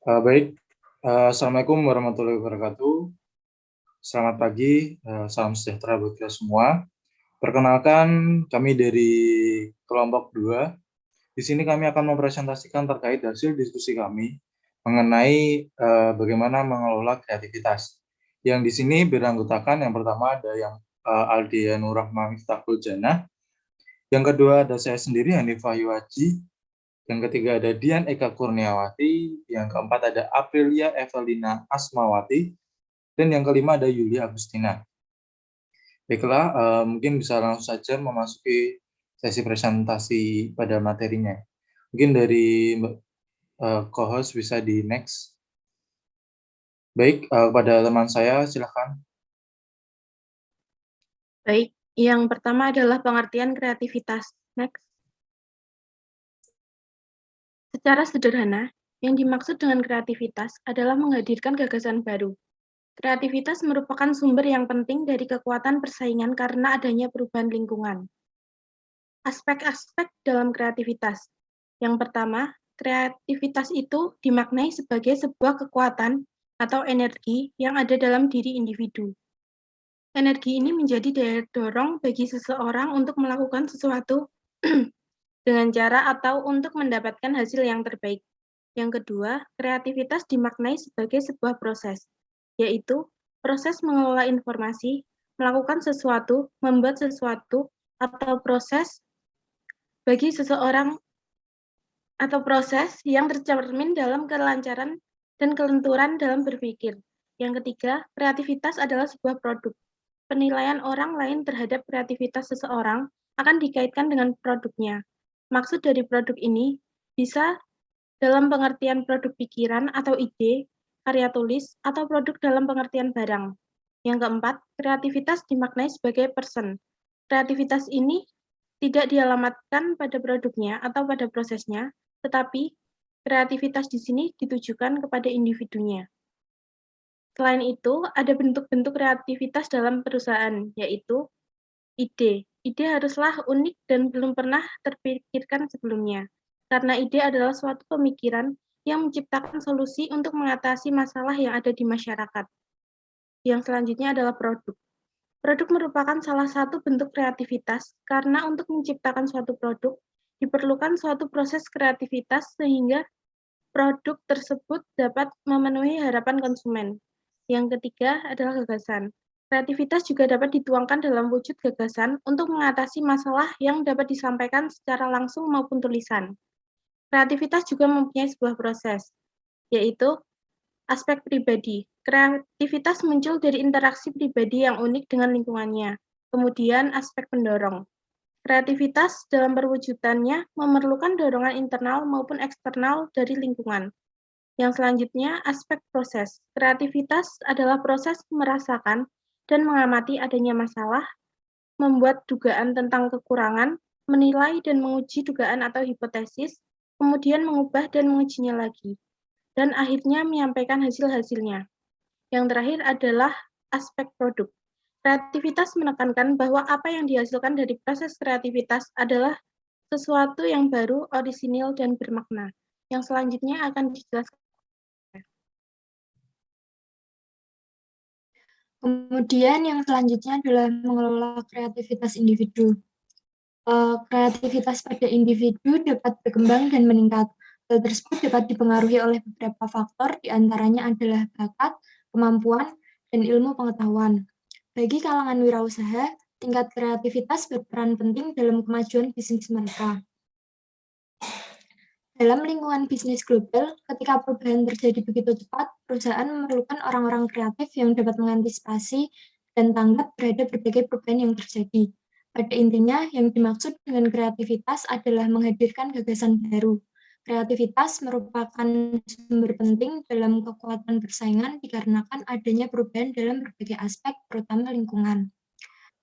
Baik, Assalamualaikum warahmatullahi wabarakatuh. Selamat pagi, salam sejahtera buat kita semua. Perkenalkan, kami dari kelompok 2. Di sini kami akan mempresentasikan terkait hasil diskusi kami mengenai bagaimana mengelola kreativitas. Yang di sini beranggotakan yang pertama ada yang Aldia Nurrahma Miftahul Jannah, yang kedua ada saya sendiri Hanifah Yuwaji, yang ketiga ada Dian Eka Kurniawati, yang keempat ada Aprilia Evelina Asmawati, dan yang kelima ada Yulia Agustina. Baiklah, mungkin bisa langsung saja memasuki sesi presentasi pada materinya. Mungkin dari co-host bisa di next. Baik, kepada teman saya silakan. Baik, yang pertama adalah pengertian kreativitas. Next. Secara sederhana, yang dimaksud dengan kreativitas adalah menghadirkan gagasan baru. Kreativitas merupakan sumber yang penting dari kekuatan persaingan karena adanya perubahan lingkungan. Aspek-aspek dalam kreativitas. Yang pertama, kreativitas itu dimaknai sebagai sebuah kekuatan atau energi yang ada dalam diri individu. Energi ini menjadi daya dorong bagi seseorang untuk melakukan sesuatu dengan cara atau untuk mendapatkan hasil yang terbaik. Yang kedua, kreativitas dimaknai sebagai sebuah proses, yaitu proses mengelola informasi, melakukan sesuatu, membuat sesuatu, atau proses bagi seseorang atau proses yang tercermin dalam kelancaran dan kelenturan dalam berpikir. Yang ketiga, kreativitas adalah sebuah produk. Penilaian orang lain terhadap kreativitas seseorang akan dikaitkan dengan produknya. Maksud dari produk ini bisa dalam pengertian produk pikiran atau ide, karya tulis, atau produk dalam pengertian barang. Yang keempat, kreativitas dimaknai sebagai person. Kreativitas ini tidak dialamatkan pada produknya atau pada prosesnya, tetapi kreativitas di sini ditujukan kepada individunya. Selain itu, ada bentuk-bentuk kreativitas dalam perusahaan, yaitu ide. Ide haruslah unik dan belum pernah terpikirkan sebelumnya, karena ide adalah suatu pemikiran yang menciptakan solusi untuk mengatasi masalah yang ada di masyarakat. Yang selanjutnya adalah produk. Produk merupakan salah satu bentuk kreativitas, karena untuk menciptakan suatu produk, diperlukan suatu proses kreativitas sehingga produk tersebut dapat memenuhi harapan konsumen. Yang ketiga adalah gagasan. Kreativitas juga dapat dituangkan dalam wujud gagasan untuk mengatasi masalah yang dapat disampaikan secara langsung maupun tulisan. Kreativitas juga mempunyai sebuah proses, yaitu aspek pribadi. Kreativitas muncul dari interaksi pribadi yang unik dengan lingkungannya. Kemudian aspek pendorong. Kreativitas dalam perwujudannya memerlukan dorongan internal maupun eksternal dari lingkungan. Yang selanjutnya, aspek proses. Kreativitas adalah proses merasakan dan mengamati adanya masalah, membuat dugaan tentang kekurangan, menilai dan menguji dugaan atau hipotesis, kemudian mengubah dan mengujinya lagi, dan akhirnya menyampaikan hasil-hasilnya. Yang terakhir adalah aspek produk. Kreativitas menekankan bahwa apa yang dihasilkan dari proses kreativitas adalah sesuatu yang baru, orisinil, dan bermakna. Yang selanjutnya akan dijelaskan. Kemudian yang selanjutnya adalah mengelola kreativitas individu. Kreativitas pada individu dapat berkembang dan meningkat. Hal tersebut dapat dipengaruhi oleh beberapa faktor, diantaranya adalah bakat, kemampuan, dan ilmu pengetahuan. Bagi kalangan wirausaha, tingkat kreativitas berperan penting dalam kemajuan bisnis mereka. Dalam lingkungan bisnis global, ketika perubahan terjadi begitu cepat, perusahaan memerlukan orang-orang kreatif yang dapat mengantisipasi dan tanggap terhadap berbagai perubahan yang terjadi. Pada intinya, yang dimaksud dengan kreativitas adalah menghadirkan gagasan baru. Kreativitas merupakan sumber penting dalam kekuatan persaingan dikarenakan adanya perubahan dalam berbagai aspek, terutama lingkungan.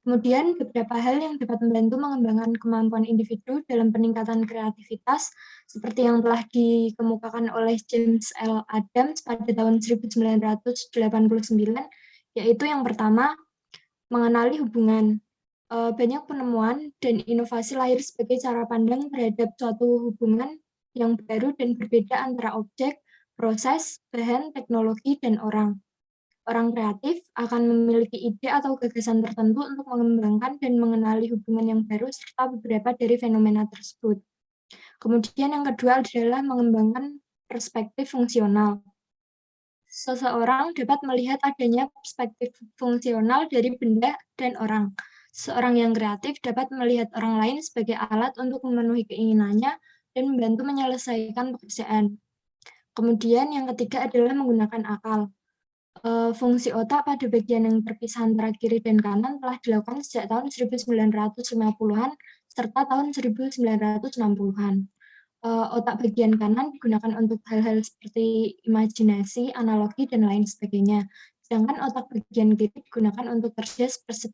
Kemudian, beberapa hal yang dapat membantu mengembangkan kemampuan individu dalam peningkatan kreativitas, seperti yang telah dikemukakan oleh James L. Adams pada tahun 1989, yaitu yang pertama, mengenali hubungan. Banyak penemuan dan inovasi lahir sebagai cara pandang terhadap suatu hubungan yang baru dan berbeda antara objek, proses, bahan, teknologi, dan orang. Orang kreatif akan memiliki ide atau gagasan tertentu untuk mengembangkan dan mengenali hubungan yang baru serta beberapa dari fenomena tersebut. Kemudian yang kedua adalah mengembangkan perspektif fungsional. Seseorang dapat melihat adanya perspektif fungsional dari benda dan orang. Seorang yang kreatif dapat melihat orang lain sebagai alat untuk memenuhi keinginannya dan membantu menyelesaikan pekerjaan. Kemudian yang ketiga adalah menggunakan akal. Fungsi otak pada bagian yang terpisah antara kiri dan kanan telah dilakukan sejak tahun 1950-an serta tahun 1960-an. Otak bagian kanan digunakan untuk hal-hal seperti imajinasi, analogi, dan lain sebagainya. Sedangkan otak bagian kiri digunakan untuk kerja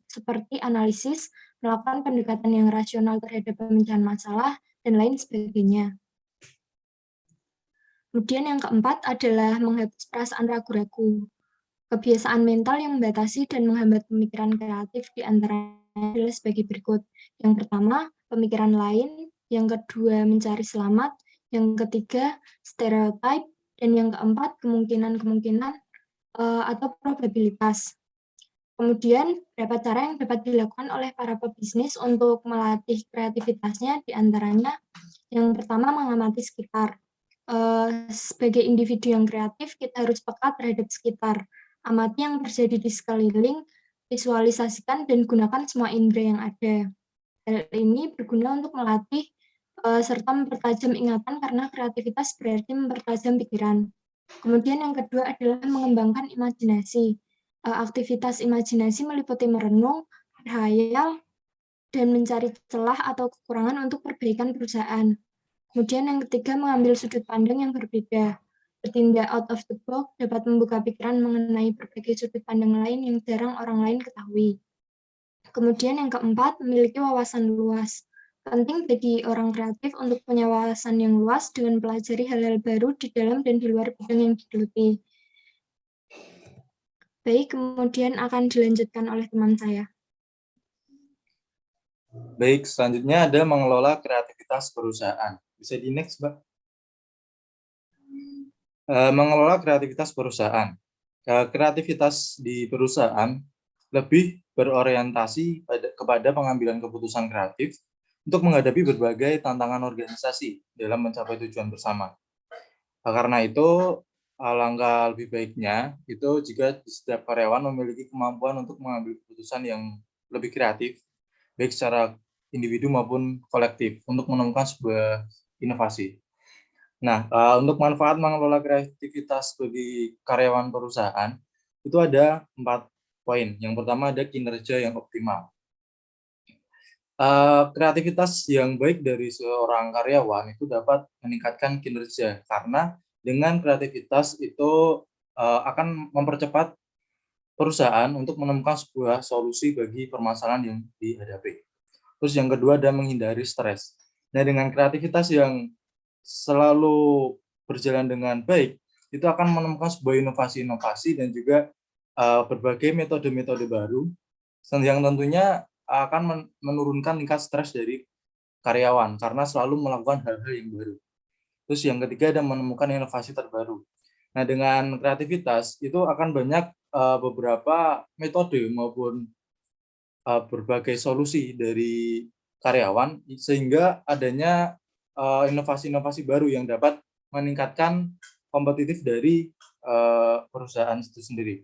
seperti analisis, melakukan pendekatan yang rasional terhadap pemecahan masalah, dan lain sebagainya. Kemudian yang keempat adalah menghapus perasaan ragu-ragu. Kebiasaan mental yang membatasi dan menghambat pemikiran kreatif di antaranya adalah sebagai berikut. Yang pertama, pemikiran lain. Yang kedua, mencari selamat. Yang ketiga, stereotip. Dan yang keempat, kemungkinan-kemungkinan atau probabilitas. Kemudian, beberapa cara yang dapat dilakukan oleh para pebisnis untuk melatih kreativitasnya di antaranya yang pertama, mengamati sekitar. Sebagai individu yang kreatif, kita harus peka terhadap sekitar. Amati yang terjadi di sekeliling, visualisasikan dan gunakan semua indera yang ada. Hal ini berguna untuk melatih serta mempertajam ingatan karena kreativitas berarti mempertajam pikiran. Kemudian yang kedua adalah mengembangkan imajinasi. Aktivitas imajinasi meliputi merenung, berhayal, dan mencari celah atau kekurangan untuk perbaikan perusahaan. Kemudian yang ketiga, mengambil sudut pandang yang berbeda. Bertindak out of the box dapat membuka pikiran mengenai berbagai sudut pandang lain yang jarang orang lain ketahui. Kemudian yang keempat, memiliki wawasan luas. Penting bagi orang kreatif untuk punya wawasan yang luas dengan pelajari hal-hal baru di dalam dan di luar bidang yang digeluti. Baik, kemudian akan dilanjutkan oleh teman saya. Baik, selanjutnya ada mengelola kreativitas perusahaan. Bisa di next, Mbak. Mengelola kreativitas perusahaan. Kreativitas di perusahaan lebih berorientasi kepada pengambilan keputusan kreatif untuk menghadapi berbagai tantangan organisasi dalam mencapai tujuan bersama. Karena itu, alangkah lebih baiknya itu jika setiap karyawan memiliki kemampuan untuk mengambil keputusan yang lebih kreatif, baik secara individu maupun kolektif, untuk menemukan sebuah inovasi. Nah, untuk manfaat mengelola kreativitas bagi karyawan perusahaan, itu ada 4 poin. Yang pertama ada kinerja yang optimal. Kreativitas yang baik dari seorang karyawan itu dapat meningkatkan kinerja, karena dengan kreativitas itu akan mempercepat perusahaan untuk menemukan sebuah solusi bagi permasalahan yang dihadapi. Terus yang kedua ada menghindari stres. Nah, dengan kreativitas yang selalu berjalan dengan baik, itu akan menemukan sebuah inovasi-inovasi dan juga berbagai metode-metode baru yang tentunya akan menurunkan tingkat stres dari karyawan karena selalu melakukan hal-hal yang baru. Terus yang ketiga ada menemukan inovasi terbaru. Nah, dengan kreativitas itu akan banyak beberapa metode maupun berbagai solusi dari karyawan sehingga adanya inovasi-inovasi baru yang dapat meningkatkan kompetitif dari perusahaan itu sendiri.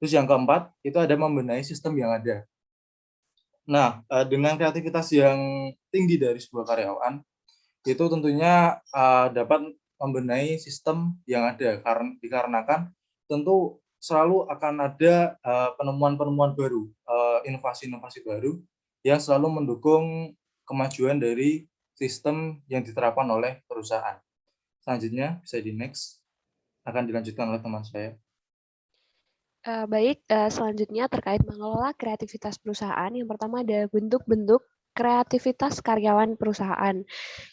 Terus yang keempat, itu ada membenahi sistem yang ada. Nah, dengan kreativitas yang tinggi dari sebuah karyawan, itu tentunya dapat membenahi sistem yang ada, dikarenakan tentu selalu akan ada penemuan-penemuan baru, inovasi-inovasi baru yang selalu mendukung kemajuan dari sistem yang diterapkan oleh perusahaan. Selanjutnya bisa di next, akan dilanjutkan oleh teman saya. Baik, selanjutnya terkait mengelola kreativitas perusahaan. Yang pertama ada bentuk-bentuk kreativitas karyawan perusahaan.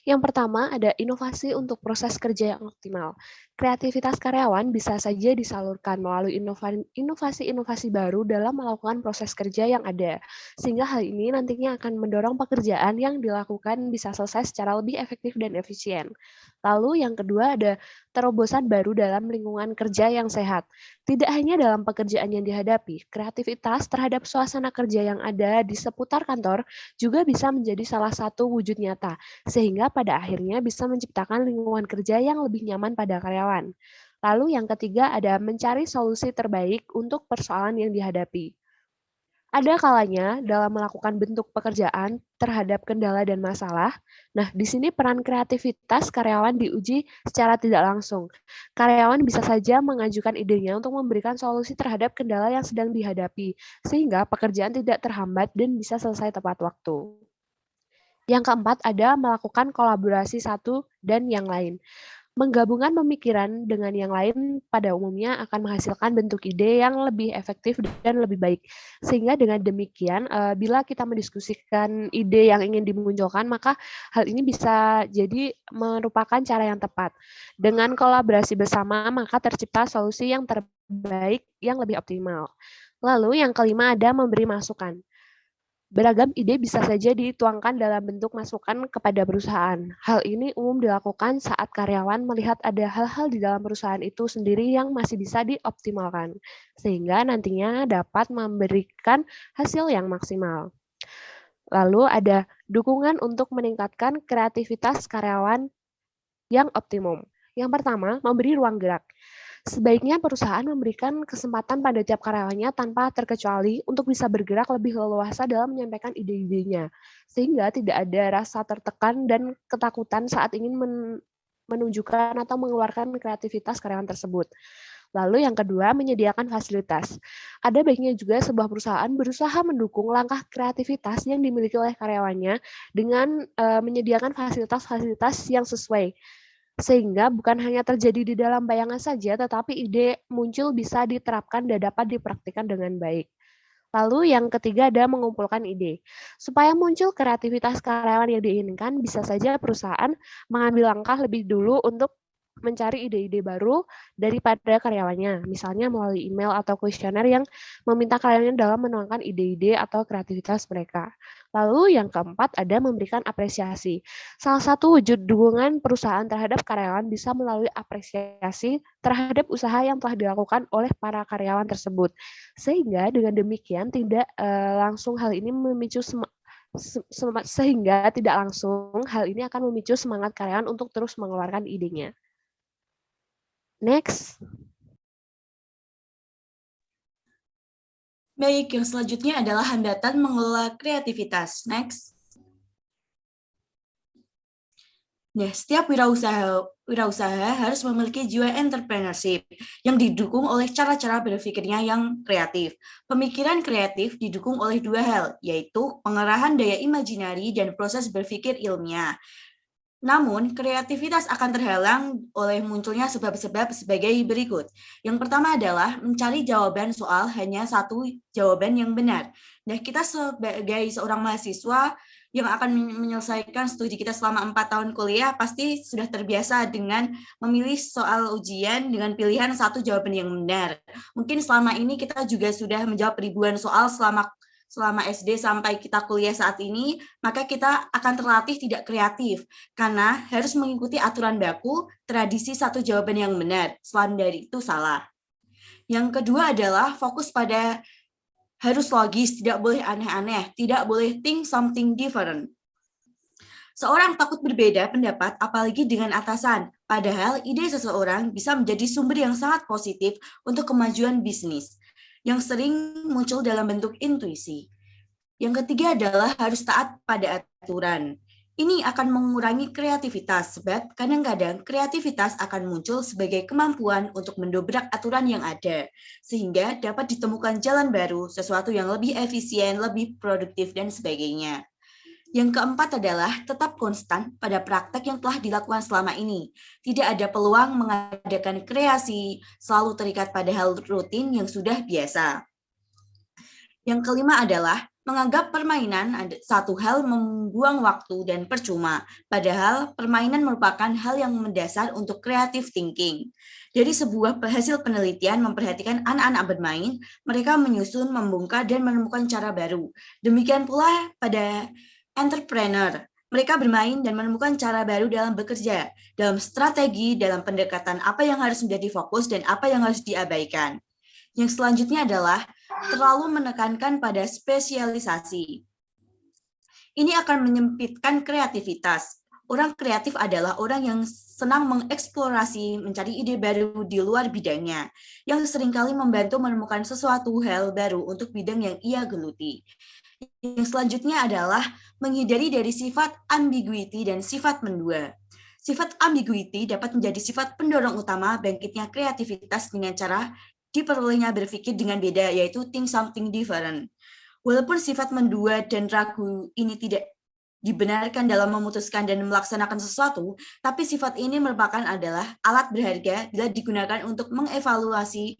Yang pertama ada inovasi untuk proses kerja yang optimal. Kreativitas karyawan bisa saja disalurkan melalui inovasi-inovasi baru dalam melakukan proses kerja yang ada, sehingga hal ini nantinya akan mendorong pekerjaan yang dilakukan bisa selesai secara lebih efektif dan efisien. Lalu yang kedua ada terobosan baru dalam lingkungan kerja yang sehat. Tidak hanya dalam pekerjaan yang dihadapi, kreativitas terhadap suasana kerja yang ada di seputar kantor juga bisa menjadi salah satu wujud nyata, sehingga pada akhirnya bisa menciptakan lingkungan kerja yang lebih nyaman pada karyawan. Lalu yang ketiga ada mencari solusi terbaik untuk persoalan yang dihadapi. Ada kalanya dalam melakukan bentuk pekerjaan terhadap kendala dan masalah. Nah, di sini peran kreativitas karyawan diuji secara tidak langsung. Karyawan bisa saja mengajukan idenya untuk memberikan solusi terhadap kendala yang sedang dihadapi, sehingga pekerjaan tidak terhambat dan bisa selesai tepat waktu. Yang keempat ada melakukan kolaborasi satu dan yang lain. Menggabungkan pemikiran dengan yang lain pada umumnya akan menghasilkan bentuk ide yang lebih efektif dan lebih baik. Sehingga dengan demikian, bila kita mendiskusikan ide yang ingin dimunculkan, maka hal ini bisa jadi merupakan cara yang tepat. Dengan kolaborasi bersama, maka tercipta solusi yang terbaik yang lebih optimal. Lalu yang kelima ada memberi masukan. Beragam ide bisa saja dituangkan dalam bentuk masukan kepada perusahaan. Hal ini umum dilakukan saat karyawan melihat ada hal-hal di dalam perusahaan itu sendiri yang masih bisa dioptimalkan, sehingga nantinya dapat memberikan hasil yang maksimal. Lalu ada dukungan untuk meningkatkan kreativitas karyawan yang optimum. Yang pertama, memberi ruang gerak. Sebaiknya perusahaan memberikan kesempatan pada tiap karyawannya tanpa terkecuali untuk bisa bergerak lebih leluasa dalam menyampaikan ide-idenya, sehingga tidak ada rasa tertekan dan ketakutan saat ingin menunjukkan atau mengeluarkan kreativitas karyawan tersebut. Lalu yang kedua, menyediakan fasilitas. Ada baiknya juga sebuah perusahaan berusaha mendukung langkah kreativitas yang dimiliki oleh karyawannya dengan menyediakan fasilitas-fasilitas yang sesuai. Sehingga bukan hanya terjadi di dalam bayangan saja, tetapi ide muncul bisa diterapkan dan dapat dipraktikkan dengan baik. Lalu yang ketiga ada mengumpulkan ide. Supaya muncul kreativitas karyawan yang diinginkan, bisa saja perusahaan mengambil langkah lebih dulu untuk mencari ide-ide baru daripada karyawannya, misalnya melalui email atau kuesioner yang meminta karyawannya dalam menuangkan ide-ide atau kreativitas mereka. Lalu yang keempat ada memberikan apresiasi. Salah satu wujud dukungan perusahaan terhadap karyawan bisa melalui apresiasi terhadap usaha yang telah dilakukan oleh para karyawan tersebut. Sehingga dengan demikian tidak langsung hal ini memicu sehingga tidak langsung hal ini akan memicu semangat karyawan untuk terus mengeluarkan idenya. Next. Baik, yang selanjutnya adalah hambatan mengelola kreativitas. Next. Nah, setiap wirausaha harus memiliki jiwa entrepreneurship yang didukung oleh cara-cara berpikirnya yang kreatif. Pemikiran kreatif didukung oleh dua hal, yaitu pengerahan daya imajinari dan proses berpikir ilmiah. Namun, kreativitas akan terhalang oleh munculnya sebab-sebab sebagai berikut. Yang pertama adalah mencari jawaban soal hanya satu jawaban yang benar. Nah, kita sebagai seorang mahasiswa yang akan menyelesaikan studi kita selama 4 tahun kuliah, pasti sudah terbiasa dengan memilih soal ujian dengan pilihan satu jawaban yang benar. Mungkin selama ini kita juga sudah menjawab ribuan soal selama SD sampai kita kuliah saat ini, maka kita akan terlatih tidak kreatif, karena harus mengikuti aturan baku, tradisi satu jawaban yang benar, selain dari itu salah. Yang kedua adalah fokus pada harus logis, tidak boleh aneh-aneh, tidak boleh think something different. Seorang takut berbeda pendapat, apalagi dengan atasan, padahal ide seseorang bisa menjadi sumber yang sangat positif untuk kemajuan bisnis, yang sering muncul dalam bentuk intuisi. Yang ketiga adalah harus taat pada aturan. Ini akan mengurangi kreativitas, sebab kadang-kadang kreativitas akan muncul sebagai kemampuan untuk mendobrak aturan yang ada, sehingga dapat ditemukan jalan baru, sesuatu yang lebih efisien, lebih produktif, dan sebagainya. Yang keempat adalah tetap konstan pada praktek yang telah dilakukan selama ini. Tidak ada peluang mengadakan kreasi, selalu terikat pada hal rutin yang sudah biasa. Yang kelima adalah menganggap permainan satu hal membuang waktu dan percuma, padahal permainan merupakan hal yang mendasar untuk creative thinking. Dari sebuah hasil penelitian memperhatikan anak-anak bermain, mereka menyusun, membongkar, dan menemukan cara baru. Demikian pula pada entrepreneur. Mereka bermain dan menemukan cara baru dalam bekerja, dalam strategi, dalam pendekatan apa yang harus menjadi fokus dan apa yang harus diabaikan. Yang selanjutnya adalah terlalu menekankan pada spesialisasi. Ini akan menyempitkan kreativitas. Orang kreatif adalah orang yang senang mengeksplorasi, mencari ide baru di luar bidangnya, yang seringkali membantu menemukan sesuatu hal baru untuk bidang yang ia geluti. Yang selanjutnya adalah menghindari dari sifat ambiguity dan sifat mendua. Sifat ambiguity dapat menjadi sifat pendorong utama bangkitnya kreativitas dengan cara diperolehnya berpikir dengan beda, yaitu think something different. Walaupun sifat mendua dan ragu ini tidak dibenarkan dalam memutuskan dan melaksanakan sesuatu, tapi sifat ini merupakan adalah alat berharga bila digunakan untuk mengevaluasi,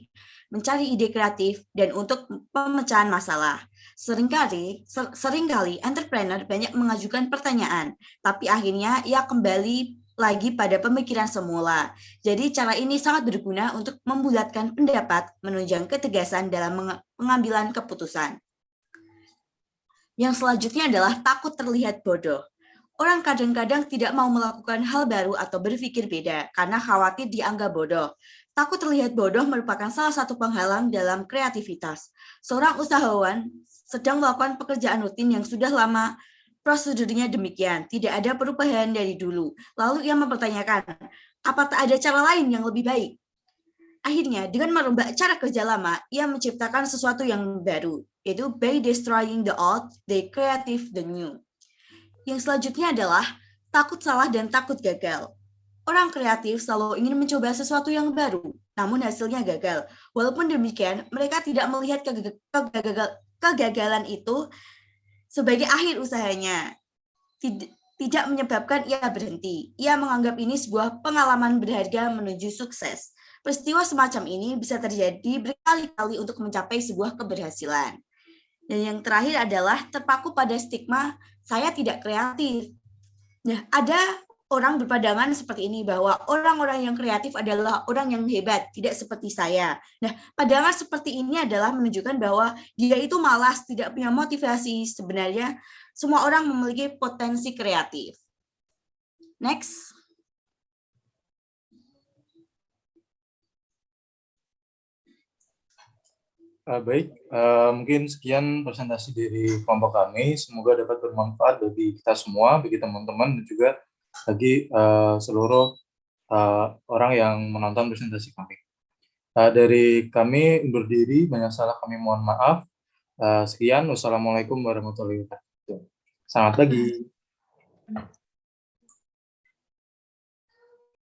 mencari ide kreatif, dan untuk pemecahan masalah. Seringkali entrepreneur banyak mengajukan pertanyaan, tapi akhirnya ia kembali lagi pada pemikiran semula. Jadi cara ini sangat berguna untuk membulatkan pendapat, menunjang ketegasan dalam pengambilan keputusan. Yang selanjutnya adalah takut terlihat bodoh. Orang kadang-kadang tidak mau melakukan hal baru atau berpikir beda karena khawatir dianggap bodoh. Takut terlihat bodoh merupakan salah satu penghalang dalam kreativitas. Seorang usahawan sedang melakukan pekerjaan rutin yang sudah lama prosedurnya demikian, tidak ada perubahan dari dulu. Lalu ia mempertanyakan, apa tak ada cara lain yang lebih baik? Akhirnya, dengan merombak cara kerja lama, ia menciptakan sesuatu yang baru, yaitu by destroying the old, they creative the new. Yang selanjutnya adalah takut salah dan takut gagal. Orang kreatif selalu ingin mencoba sesuatu yang baru, namun hasilnya gagal. Walaupun demikian, mereka tidak melihat kegagalan itu sebagai akhir usahanya. Tidak menyebabkan ia berhenti. Ia menganggap ini sebuah pengalaman berharga menuju sukses. Peristiwa semacam ini bisa terjadi berkali-kali untuk mencapai sebuah keberhasilan. Dan yang terakhir adalah terpaku pada stigma saya tidak kreatif. Nah, ada orang berpandangan seperti ini bahwa orang-orang yang kreatif adalah orang yang hebat, tidak seperti saya. Nah, pandangan seperti ini adalah menunjukkan bahwa dia itu malas, tidak punya motivasi. Sebenarnya semua orang memiliki potensi kreatif. Next. Baik, mungkin sekian presentasi dari kelompok kami. Semoga dapat bermanfaat bagi kita semua, bagi teman-teman, dan juga bagi seluruh orang yang menonton presentasi kami. Dari kami undur diri, banyak salah kami mohon maaf. Sekian, wassalamualaikum warahmatullahi wabarakatuh. Selamat pagi.